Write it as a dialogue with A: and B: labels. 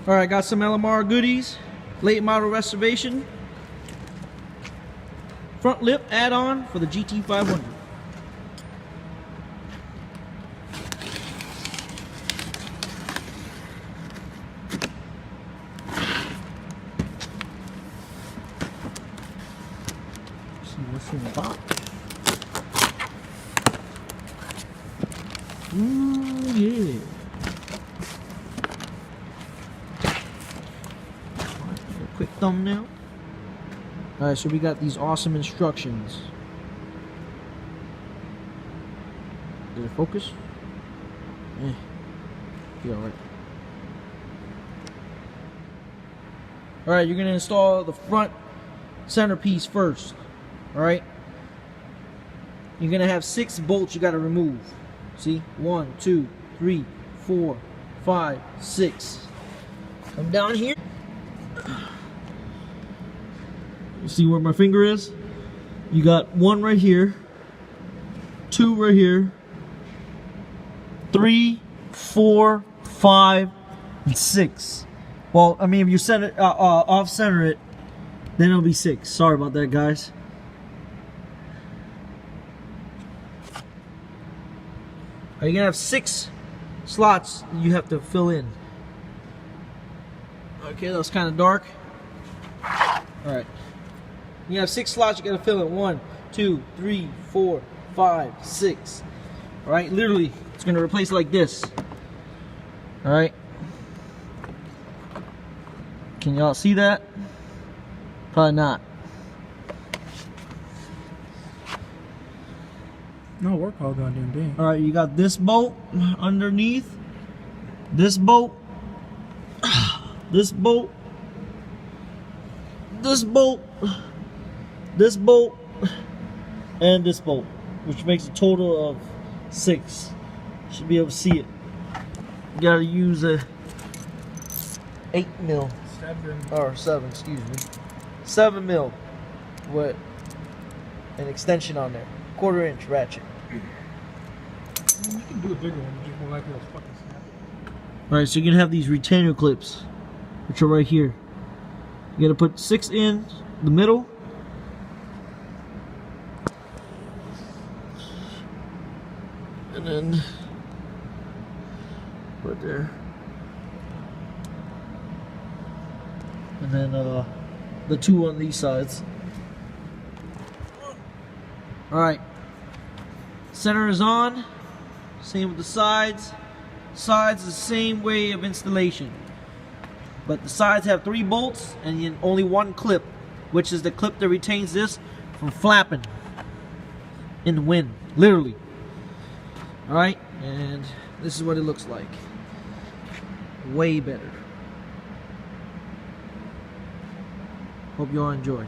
A: Alright, got some LMR goodies. Late model restoration. Front lip add-on for the GT500. See what's in the box. Ooh, yeah. Quick thumbnail. Alright, so we got these awesome instructions. Did it focus? Yeah, alright. Alright, you're gonna install the front centerpiece first. Alright? You're gonna have 6 bolts you gotta remove. See? 1, 2, 3, 4, 5, 6. Come down here. You see where my finger is? You got 1 right here, 2 right here, 3, 4, 5, and 6. Well, I mean, if you set it off center it, then it'll be 6. Sorry about that, guys. You're gonna have 6 slots you have to fill in. Okay, that was kind of dark. All right. You have 6 slots you gotta fill in. 1, 2, 3, 4, 5, 6. Alright, literally, it's gonna replace like this. Alright. Can y'all see that? Probably not.
B: No, work all goddamn day.
A: Alright, you got this bolt underneath. This bolt. This bolt. This bolt. This bolt and this bolt, which makes a total of 6. Should be able to see it. You gotta use a 8mm or 7, excuse me, 7mm with an extension on there, 1/4 inch ratchet.
B: You can do a bigger one, but you won't like those fucking snap.
A: All right, so you're gonna have these retainer clips, which are right here. You gotta put 6 in the middle. And then right there. And then the 2 on these sides. Alright. Center is on. Same with the sides. Sides the same way of installation. But the sides have 3 bolts and only 1 clip, which is the clip that retains this from flapping in the wind. Literally. Alright, and this is what it looks like. Way better. Hope you all enjoy.